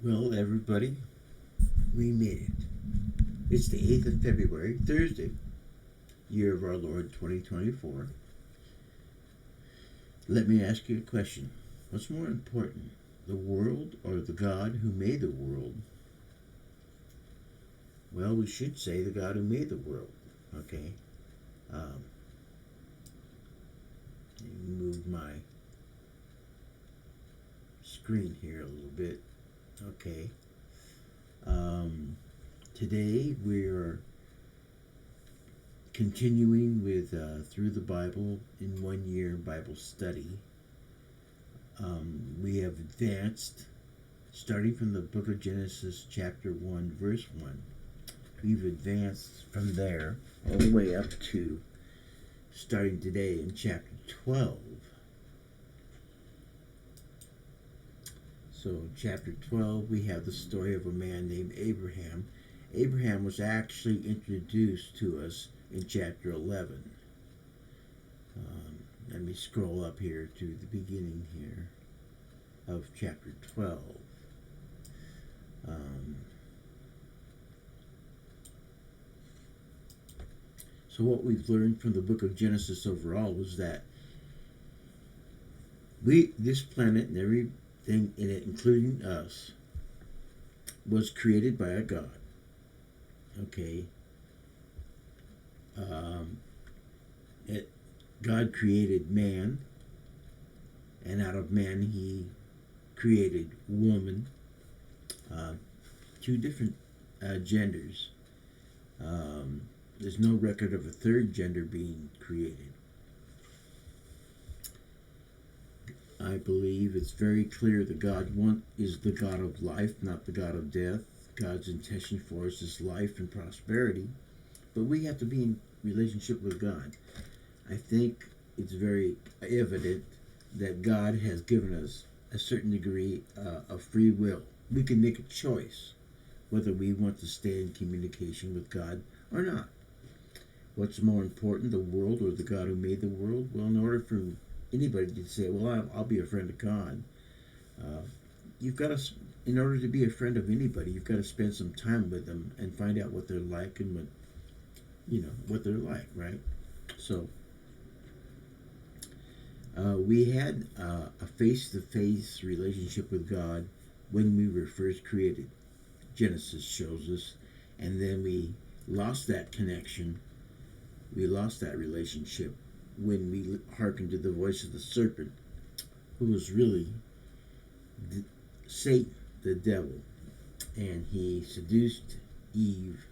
Well, everybody, we made it. It's the 8th of February, Thursday, year of our Lord 2024. Let me ask you a question. What's more important, the world or the God who made the world? Well, we should say the God who made the world. Okay. Um, Move my screen here a little bit. Okay. Um, Today we're continuing with Through the Bible in 1 year Bible study. We have advanced, starting from the book of Genesis, chapter 1, verse 1. We've advanced from there all the way up to starting today in chapter 12. So, in chapter 12, we have the story of a man named Abraham. Abraham was actually introduced to us in chapter 11. Let me scroll up here to the beginning here of chapter 12. Um, so, what we've learned from the book of Genesis overall was that this planet and everything in it, including us, was created by a God. Okay. Um, it, God created man, and out of man he created woman, uh, two different genders. There's no record of a third gender being created. I believe it's very clear that God is the God of life, not the God of death. God's intention for us is life and prosperity, but we have to be in relationship with God. I think it's very evident that God has given us a certain degree of free will. We can make a choice whether we want to stay in communication with God or not. What's more important, the world or the God who made the world? Well, in order for anybody to say, well, I'll be a friend of God, uh, you've got to, in order to be a friend of anybody, you've got to spend some time with them and find out what they're like and what they're like, right? So, we had a face-to-face relationship with God when we were first created. Genesis shows us, and then we lost that connection. We lost that relationship when we hearkened to the voice of the serpent, who was really Satan, the devil, and he seduced Eve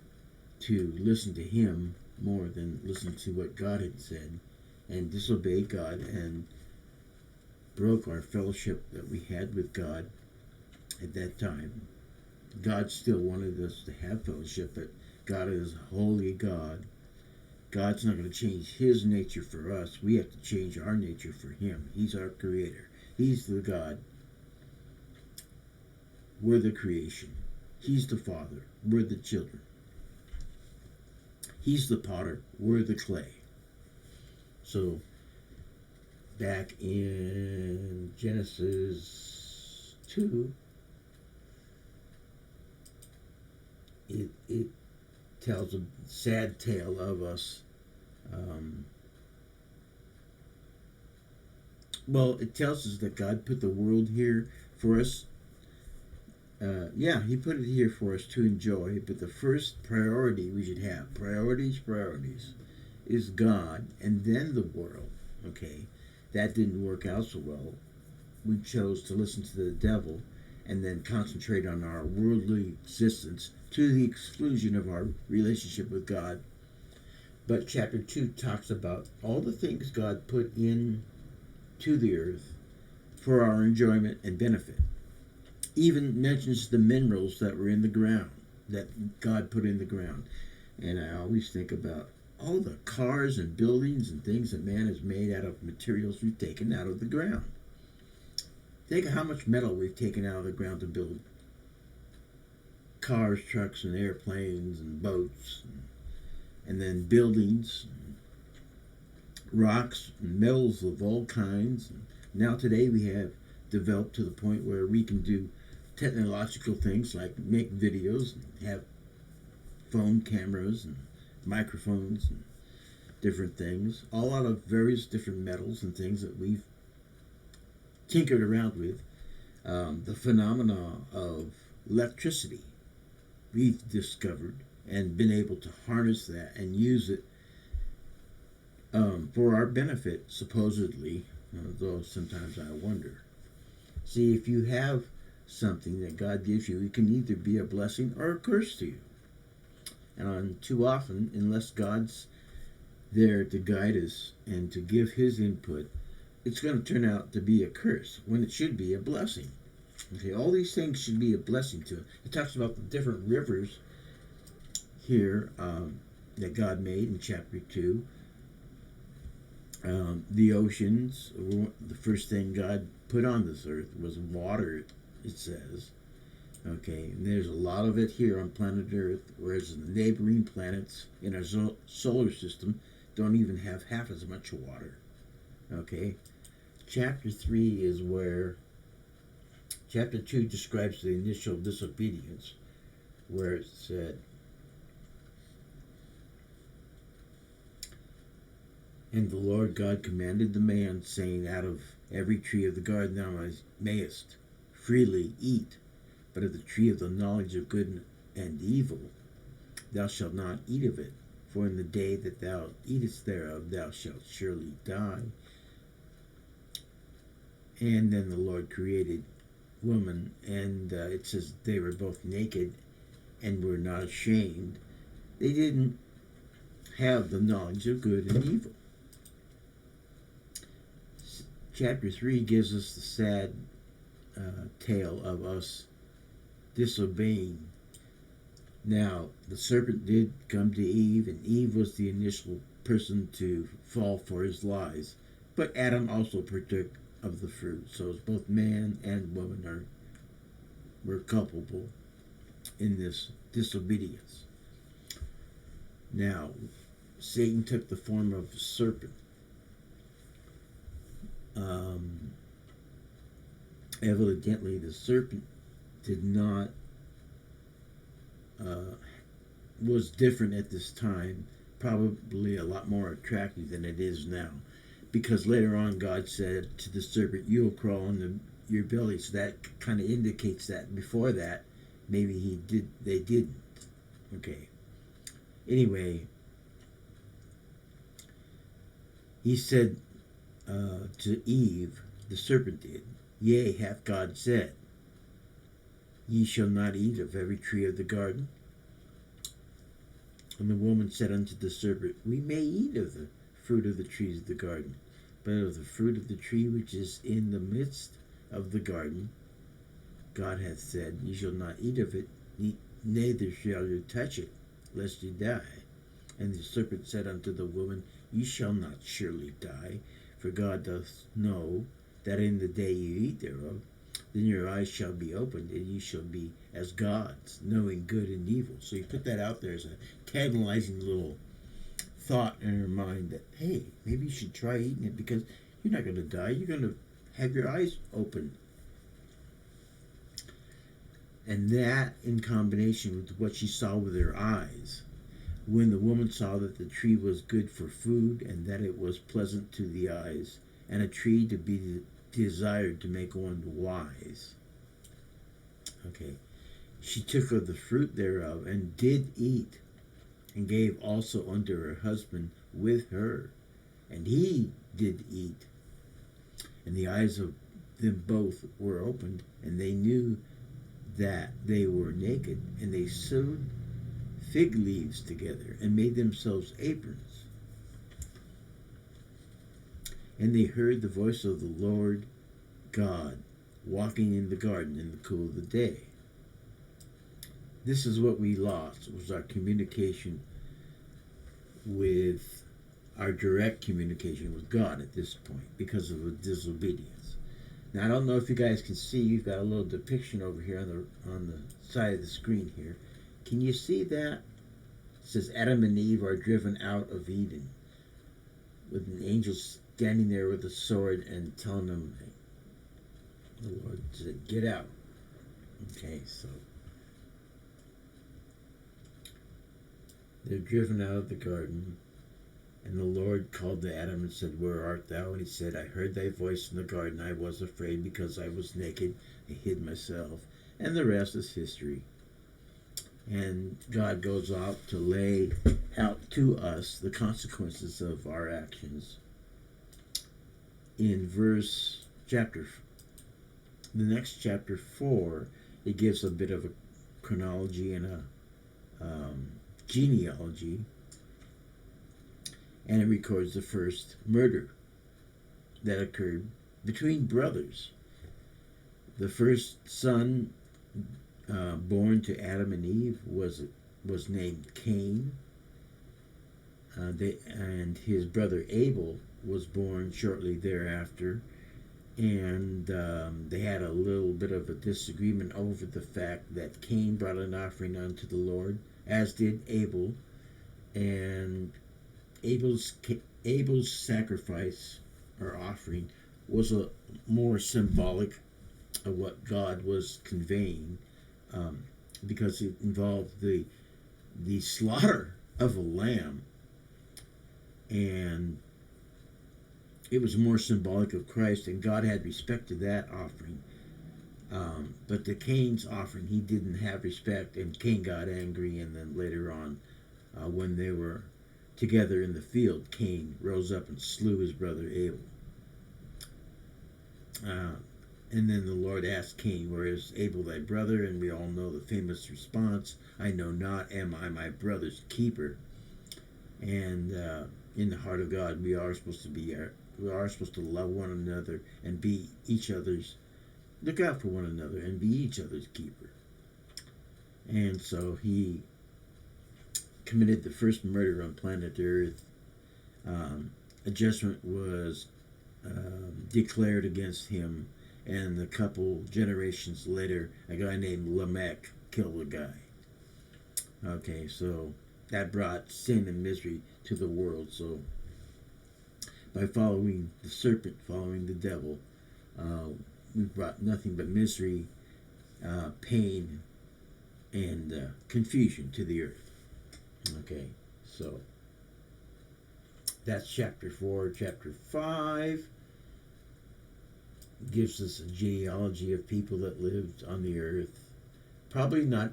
to listen to him more than listen to what God had said, and disobeyed God and broke our fellowship that we had with God at that time. God still wanted us to have fellowship, but God is a holy God. God's not going to change his nature for us. We have to change our nature for him. He's our creator. He's the God. We're the creation. He's the Father. We're the children. He's the potter. We're the clay. So, back in Genesis 2, it tells a sad tale of us. Well, it tells us that God put the world here for us. Yeah, he put it here for us to enjoy, but the first priority we should have, priorities, is God and then the world. Okay, that didn't work out so well. We chose to listen to the devil and then concentrate on our worldly existence to the exclusion of our relationship with God. But chapter 2 talks about all the things God put in to the earth for our enjoyment and benefit. Even mentions the minerals that were in the ground, that God put in the ground. And I always think about all the cars and buildings and things that man has made out of materials we've taken out of the ground. Think of how much metal we've taken out of the ground to build cars, trucks, and airplanes and boats, and then buildings, and rocks, and metals of all kinds. Now today we have developed to the point where we can do technological things like make videos, have phone cameras and microphones and different things, all out of various different metals and things that we've tinkered around with. The phenomena of electricity we've discovered and been able to harness that and use it for our benefit, supposedly, though sometimes I wonder. See, if you have something that God gives you, it can either be a blessing or a curse to you. And too often, unless God's there to guide us and to give His input, it's going to turn out to be a curse when it should be a blessing. Okay, all these things should be a blessing to it. It talks about the different rivers here that God made in chapter 2. The oceans, the first thing God put on this earth was water, it says. Okay, and there's a lot of it here on planet Earth, whereas the neighboring planets in our solar system don't even have half as much water. Okay, chapter 3 is where chapter 2 describes the initial disobedience, where it said, "And the Lord God commanded the man, saying, Out of every tree of the garden thou mayest freely eat, but of the tree of the knowledge of good and evil thou shalt not eat of it, for in the day that thou eatest thereof thou shalt surely die." And then the Lord created woman, and it says they were both naked and were not ashamed. They didn't have the knowledge of good and evil. Chapter 3 gives us the sad tale of us disobeying. Now, the serpent did come to Eve, and Eve was the initial person to fall for his lies. But Adam also partook of the fruit. So both man and woman were culpable in this disobedience. Now, Satan took the form of a serpent. Evidently, the serpent did not was different at this time, probably a lot more attractive than it is now, because later on God said to the serpent, "You'll crawl on your belly." So that kind of indicates that before that, maybe they didn't. Okay. Anyway, he said to Eve, the serpent did, "Yea, hath God said, Ye shall not eat of every tree of the garden?" And the woman said unto the serpent, "We may eat of the fruit of the trees of the garden, but of the fruit of the tree which is in the midst of the garden, God hath said, Ye shall not eat of it, neither shall you touch it, lest ye die. And the serpent said unto the woman, Ye shall not surely die, for God doth know that in the day you eat thereof, then your eyes shall be opened, and ye shall be as gods, knowing good and evil." So you put that out there as a tantalizing little thought in her mind that, hey, maybe you should try eating it, because you're not going to die. You're going to have your eyes open. And that, in combination with what she saw with her eyes, when the woman saw that the tree was good for food, and that it was pleasant to the eyes, and a tree to be desired to make one wise. Okay. She took of the fruit thereof, and did eat, and gave also unto her husband with her, and he did eat. And the eyes of them both were opened, and they knew that they were naked, and they sewed fig leaves together, and made themselves aprons. And they heard the voice of the Lord God walking in the garden in the cool of the day. This is what we lost, was our communication with, our direct communication with God at this point, because of a disobedience. Now, I don't know if you guys can see, you've got a little depiction over here on the side of the screen here. Can you see that? It says Adam and Eve are driven out of Eden, with an angel standing there with a sword and telling them, the Lord said, "Get out." Okay, so they're driven out of the garden. And the Lord called to Adam and said, Where art thou? And he said, I heard thy voice in the garden. I was afraid because I was naked. I hid myself. And the rest is history. And God goes out to lay out to us the consequences of our actions. In the next chapter 4, it gives a bit of a chronology and a genealogy. And it records the first murder that occurred between brothers. The first son born to Adam and Eve was named Cain, and his brother Abel was born shortly thereafter. And they had a little bit of a disagreement over the fact that Cain brought an offering unto the Lord, as did Abel, and Abel's sacrifice or offering was a more symbolic of what God was conveying, because it involved the slaughter of a lamb, and it was more symbolic of Christ, and God had respect to that offering. But to Cain's offering, he didn't have respect, and Cain got angry, and then later on, when they were together in the field, Cain rose up and slew his brother Abel. And then the Lord asked Cain, Where is Abel thy brother? And we all know the famous response, I know not, am I my brother's keeper? And in the heart of God, we are supposed to love one another and be look out for one another and be each other's keeper. And so he committed the first murder on planet Earth. A judgment was declared against him, and a couple generations later, a guy named Lamech killed a guy. Okay, so that brought sin and misery to the world. So by following the serpent, following the devil, we brought nothing but misery, pain, and confusion to the earth. Okay, so that's chapter 4. Chapter 5 gives us a genealogy of people that lived on the earth. Probably not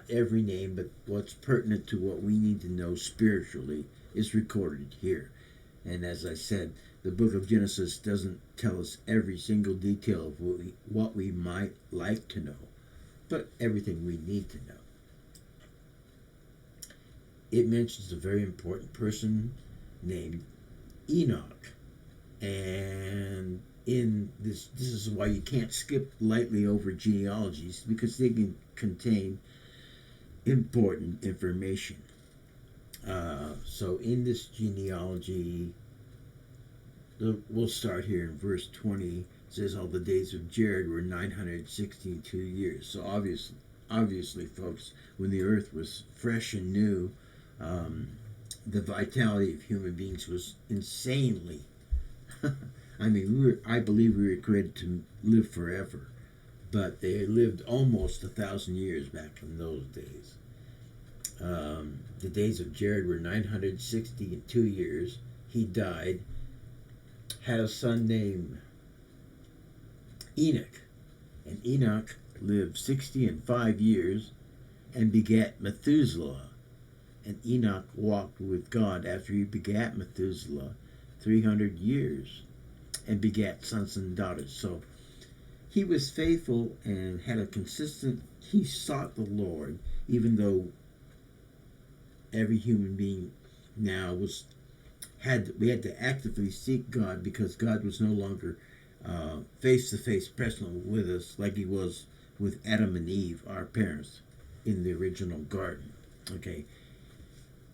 every name, but what's pertinent to what we need to know spiritually is recorded here. And as I said, the book of Genesis doesn't tell us every single detail of what we might like to know, but everything we need to know. It mentions a very important person named Enoch. And in this is why you can't skip lightly over genealogies, because they can contain important information. So in this genealogy, we'll start here in verse 20. It says, all the days of Jared were 962 years. So obviously, folks, when the earth was fresh and new, the vitality of human beings was insanely. I believe we were created to live forever, but they lived almost 1,000 years back in those days. The days of Jared were 962 years. He died, had a son named Enoch, and Enoch lived 65 years and begat Methuselah. And Enoch walked with God after he begat Methuselah 300 years and begat sons and daughters. So he was faithful and had he sought the Lord, even though every human being now we had to actively seek God, because God was no longer face-to-face present with us like he was with Adam and Eve, our parents, in the original garden. Okay.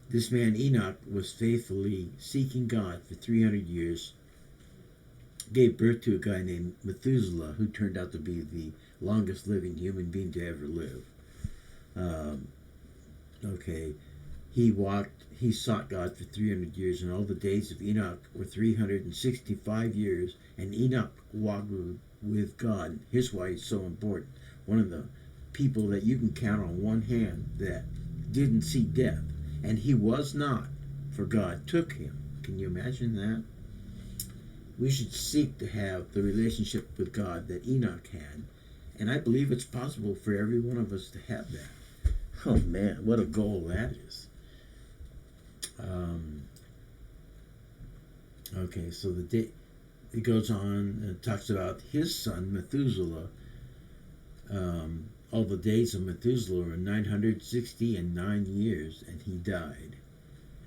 This man Enoch was faithfully seeking God for 300 years, gave birth to a guy named Methuselah, who turned out to be the longest living human being to ever live. He sought God for 300 years, and all the days of Enoch were 365 years, and Enoch walked with God. Here's why it's so important. One of the people that you can count on one hand that didn't see death, and he was not, for God took him. Can you imagine that? We should seek to have the relationship with God that Enoch had, and I believe it's possible for every one of us to have that. Oh man, what a goal that is. Okay, so it goes on and talks about his son Methuselah. All the days of Methuselah were 969 years, and he died.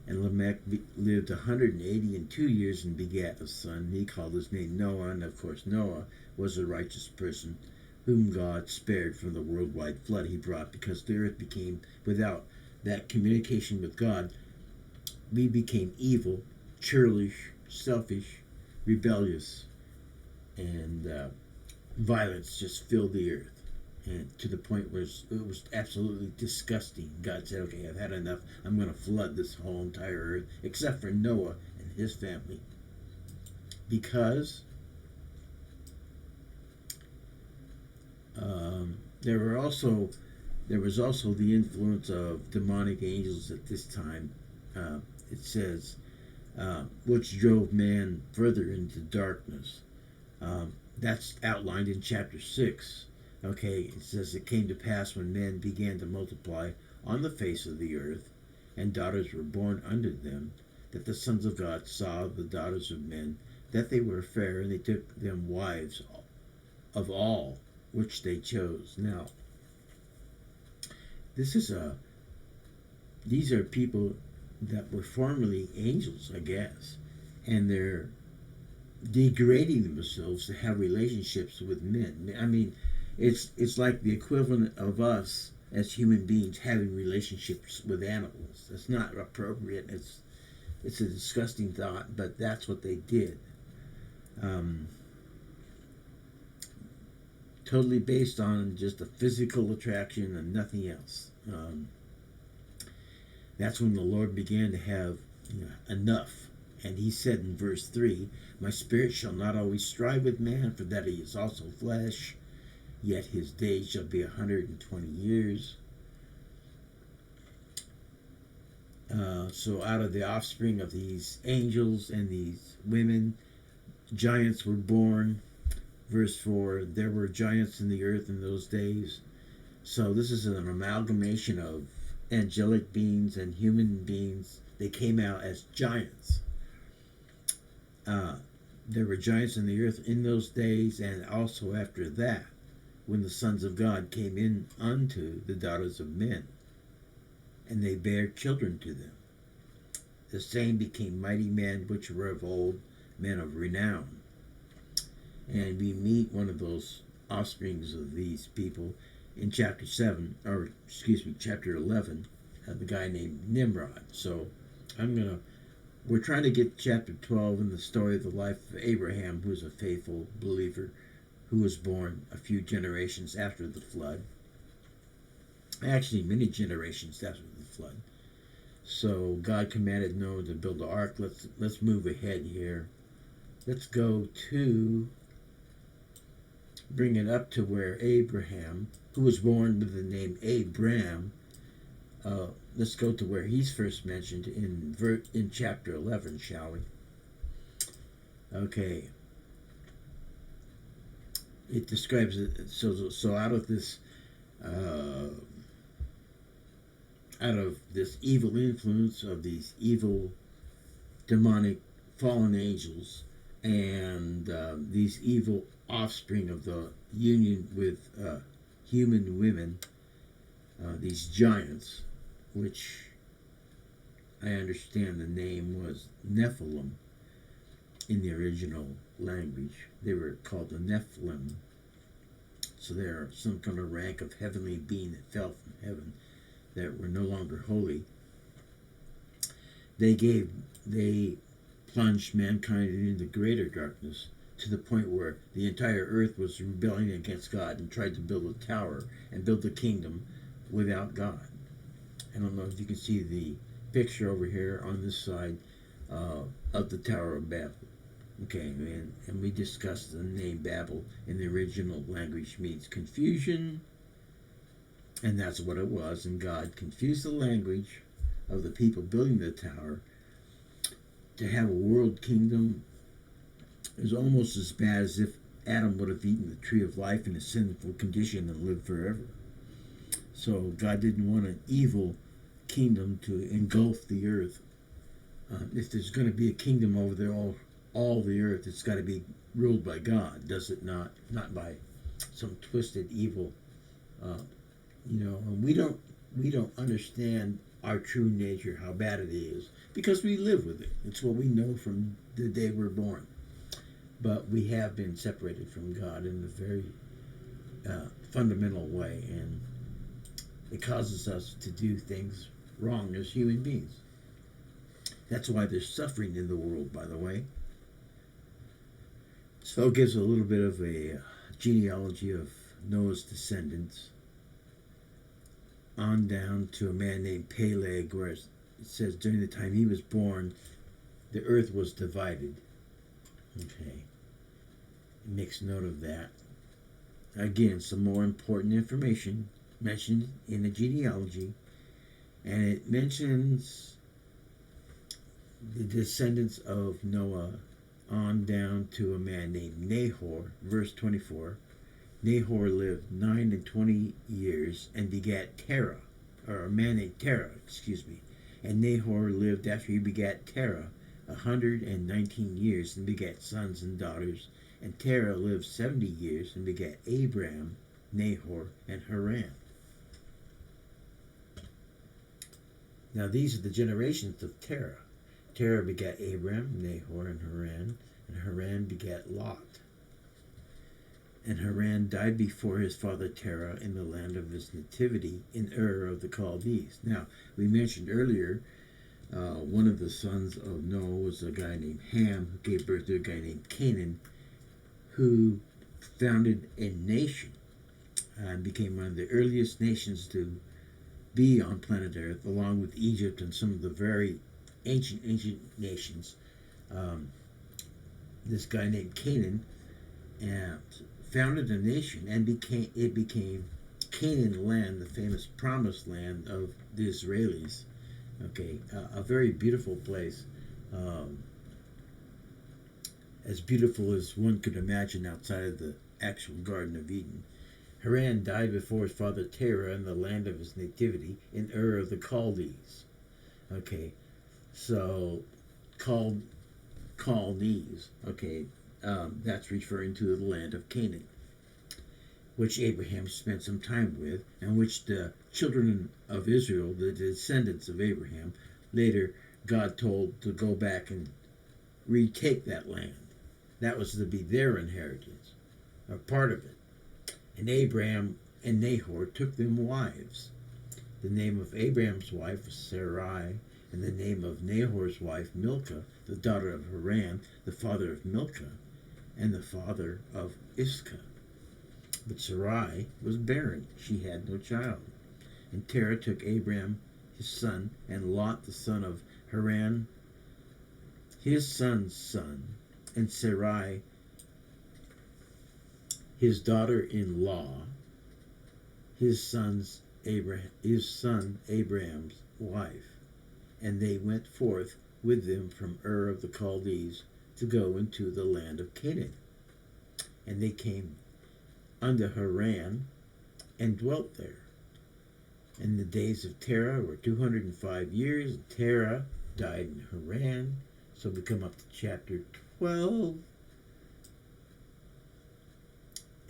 And Lamech lived 182 years and begat a son. He called his name Noah, and of course Noah was a righteous person whom God spared from the worldwide flood he brought, because the earth became, without that communication with God, we became evil, churlish, selfish, rebellious, and violence just filled the earth. And to the point where it was absolutely disgusting. God said, okay, I've had enough. I'm going to flood this whole entire earth, except for Noah and his family. Because there was also the influence of demonic angels at this time. It says, which drove man further into darkness. That's outlined in chapter 6. Okay, it says, it came to pass when men began to multiply on the face of the earth, and daughters were born unto them, that the sons of God saw the daughters of men, that they were fair, and they took them wives of all which they chose. Now, these are people that were formerly angels, I guess, and they're degrading themselves to have relationships with men. I mean, it's like the equivalent of us as human beings having relationships with animals. It's not appropriate. It's a disgusting thought, but that's what they did. Totally based on just a physical attraction and nothing else. That's when the Lord began to have enough. And he said in verse 3, my spirit shall not always strive with man, for that he is also flesh, yet his days shall be 120 years. So out of the offspring of these angels and these women, giants were born. Verse 4, there were giants in the earth in those days. So this is an amalgamation of angelic beings and human beings. They came out as giants. There were giants in the earth in those days, and also after that, when the sons of God came in unto the daughters of men, and they bare children to them. The same became mighty men which were of old, men of renown. And we meet one of those offsprings of these people in chapter 11, the guy named Nimrod. So we're trying to get chapter 12 in the story of the life of Abraham, who's a faithful believer, who was born a few generations after the flood. Actually, many generations after the flood. So God commanded Noah to build the ark. Let's move ahead here. Let's go to, bring it up to where Abraham, who was born with the name Abram, let's go to where he's first mentioned in chapter 11, shall we? Okay. It describes it, so out of this evil influence of these evil demonic fallen angels and these evil offspring of the union with human women, these giants, which I understand the name was Nephilim in the original language. They were called the Nephilim. So they are some kind of rank of heavenly being that fell from heaven, that were no longer holy. They plunged mankind into greater darkness, to the point where the entire earth was rebelling against God and tried to build a tower and build a kingdom without God. I don't know if you can see the picture over here on this side of the Tower of Babel. Okay, and we discussed the name Babel in the original language means confusion, and that's what it was. And God confused the language of the people building the tower. To have a world kingdom is almost as bad as if Adam would have eaten the tree of life in a sinful condition and lived forever. So God didn't want an evil kingdom to engulf the earth. If there's going to be a kingdom over there, all the earth, it's got to be ruled by God, does it not? Not by some twisted evil. And we don't understand our true nature, how bad it is, because we live with it. It's what we know from the day we're born. But we have been separated from God in a very fundamental way, and it causes us to do things wrong as human beings. That's why there's suffering in the world, by the way. So it gives a little bit of a genealogy of Noah's descendants on down to a man named Peleg, where it says during the time he was born, the earth was divided. Okay. It makes note of that. Again, some more important information mentioned in the genealogy, and it mentions the descendants of Noah on down to a man named Nahor, verse 24. Nahor lived 920 years and begat Terah, or a man named Terah, And Nahor lived after he begat Terah 119 years and begat sons and daughters. And Terah lived 70 years and begat Abram, Nahor, and Haran. Now these are the generations of Terah. Terah begat Abram, Nahor, and Haran begat Lot. And Haran died before his father Terah in the land of his nativity in Ur of the Chaldees. Now, we mentioned earlier, one of the sons of Noah was a guy named Ham, who gave birth to a guy named Canaan, who founded a nation and became one of the earliest nations to be on planet Earth, along with Egypt and some of the very ancient nations. This guy named Canaan founded a nation, and became Canaan land, the famous promised land of the Israelis. Okay, a very beautiful place, as beautiful as one could imagine outside of the actual Garden of Eden. Haran died before his father Terah in the land of his nativity in Ur of the Chaldees. Okay, so Chaldees. Okay, that's referring to the land of Canaan, which Abraham spent some time with, and which the children of Israel, the descendants of Abraham, later God told to go back and retake that land. That was to be their inheritance, or part of it. And Abraham and Nahor took them wives. The name of Abraham's wife was Sarai, and the name of Nahor's wife Milcah, the daughter of Haran, the father of Milcah, and the father of Iscah. But Sarai was barren; she had no child. And Terah took Abram his son, and Lot the son of Haran his son's son, and Sarai his daughter-in-law, his son Abraham's wife. And they went forth with them from Ur of the Chaldees to go into the land of Canaan. And they came unto Haran and dwelt there. And the days of Terah were 205 years, and Terah died in Haran. So we come up to chapter 12.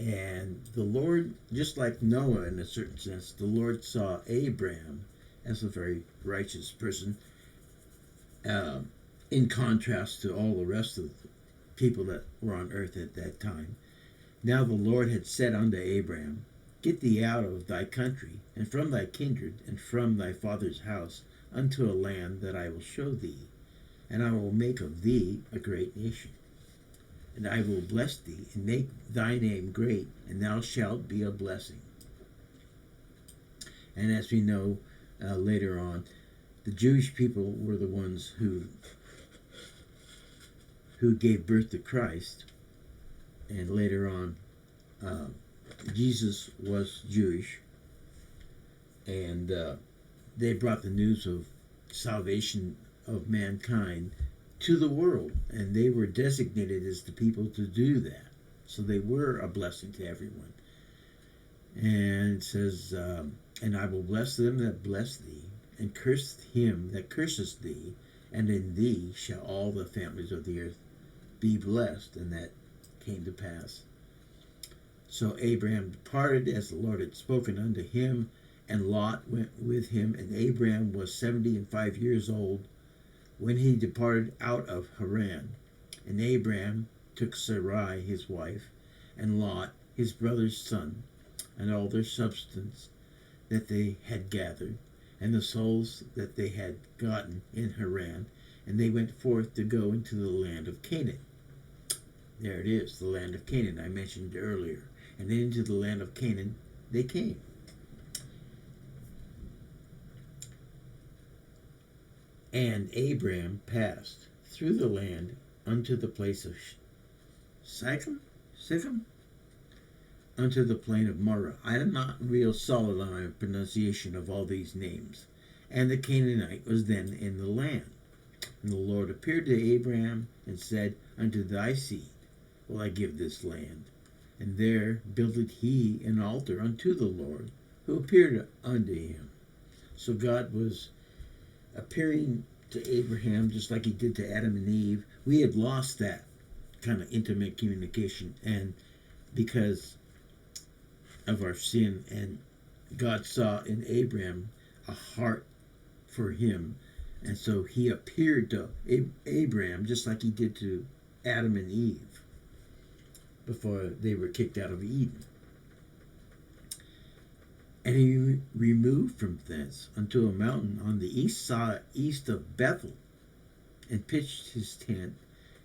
And the Lord, just like Noah in a certain sense, the Lord saw Abram as a very righteous person, in contrast to all the rest of the people that were on earth at that time. Now the Lord had said unto Abram, Get thee out of thy country, and from thy kindred, and from thy father's house, unto a land that I will show thee, and I will make of thee a great nation. And I will bless thee, and make thy name great, and thou shalt be a blessing. And as we know later on, the Jewish people were the ones who who gave birth to Christ, and later on, Jesus was Jewish, and they brought the news of salvation of mankind to the world, and they were designated as the people to do that. So they were a blessing to everyone. And it says, and I will bless them that bless thee, and curse him that curses thee, and in thee shall all the families of the earth be blessed. And that came to pass. So Abraham departed as the Lord had spoken unto him, and Lot went with him, and Abraham was 75 years old when he departed out of Haran. And Abraham took Sarai his wife, and Lot his brother's son, and all their substance that they had gathered, and the souls that they had gotten in Haran, and they went forth to go into the land of Canaan. There it is, the land of Canaan I mentioned earlier. And into the land of Canaan they came. And Abraham passed through the land unto the place of Shechem, unto the plain of Moreh. I am not real solid on my pronunciation of all these names. And the Canaanite was then in the land. And the Lord appeared to Abraham and said, unto thy seed will I give this land. And there builded he an altar unto the Lord, who appeared unto him. So God was appearing to Abraham just like he did to Adam and Eve. We had lost that kind of intimate communication, and because of our sin, and God saw in Abraham a heart for him, and so he appeared to Abraham just like he did to Adam and Eve before they were kicked out of Eden. And he removed from thence unto a mountain on the east of Bethel, and pitched his tent,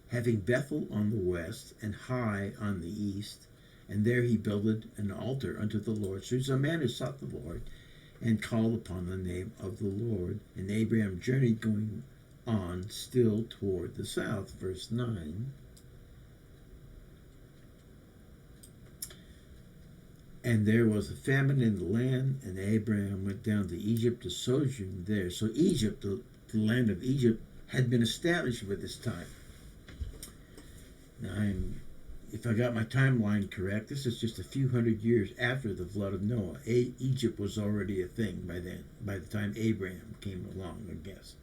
having Bethel on the west and Hai on the east. And there he builded an altar unto the Lord. So he's a man who sought the Lord and called upon the name of the Lord. And Abraham journeyed going on still toward the south. Verse 9. And there was a famine in the land, and Abraham went down to Egypt to sojourn there. So Egypt, the land of Egypt, had been established by this time. Now, if I got my timeline correct, this is just a few hundred years after the flood of Noah. Egypt was already a thing by then, by the time Abraham came along, I guess.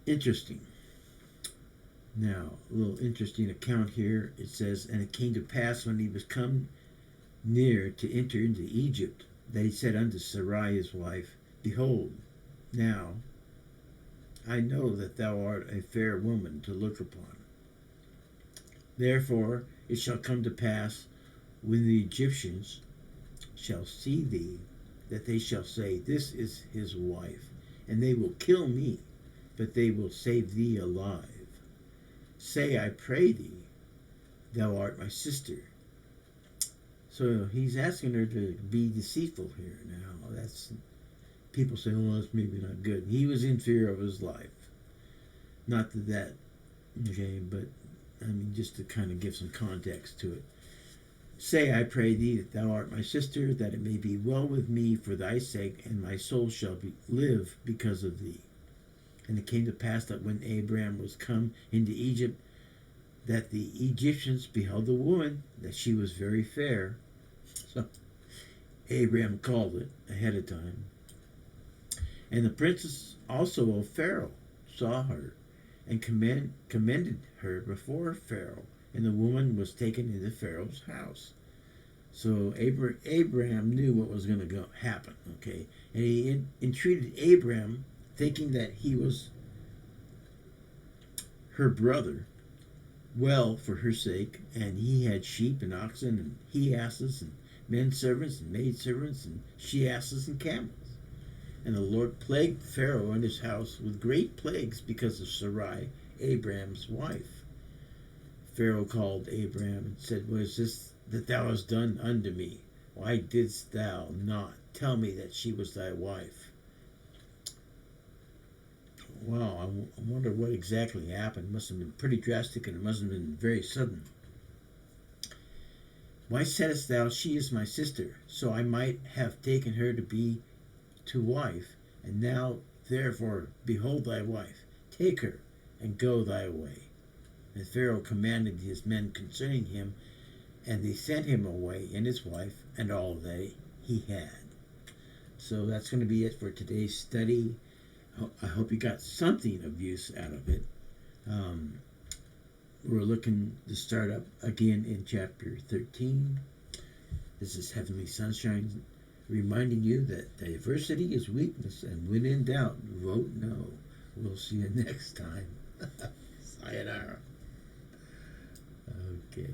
Interesting. Now, a little interesting account here. It says, and it came to pass when he was come near to enter into Egypt, that he said unto Sarai his wife, behold, now I know that thou art a fair woman to look upon. Therefore it shall come to pass, when the Egyptians shall see thee, that they shall say, this is his wife, and they will kill me, but they will save thee alive. Say, I pray thee, thou art my sister. So he's asking her to be deceitful here now. That's, people say, oh, that's maybe not good. He was in fear of his life. Not that, okay, but I mean, just to kind of give some context to it. Say, I pray thee, that thou art my sister, that it may be well with me for thy sake, and my soul shall live because of thee. And it came to pass that when Abraham was come into Egypt, that the Egyptians beheld the woman, that she was very fair. So Abraham called it ahead of time. And the princess also of Pharaoh saw her, and commended her before Pharaoh, and the woman was taken into Pharaoh's house. So Abraham knew what was going to happen, okay? And he entreated Abraham, thinking that he was her brother, well for her sake, and he had sheep and oxen and he-asses and men servants and maid servants and she-asses and camels. And the Lord plagued Pharaoh and his house with great plagues because of Sarai, Abraham's wife. Pharaoh called Abraham and said, what is this that thou hast done unto me? Why didst thou not tell me that she was thy wife? wow, I wonder what exactly happened. It must have been pretty drastic, and it must have been very sudden. Why saidst thou, she is my sister? So I might have taken her to be to wife, and now therefore behold thy wife. Take her, and go thy way. And Pharaoh commanded his men concerning him, and they sent him away, and his wife, and all that he had. So that's going to be it for today's study. I hope you got something of use out of it. We're looking to start up again in chapter 13. This is Heavenly Sunshine reminding you that diversity is weakness, and when in doubt, vote no. We'll see you next time. Sayonara. Okay.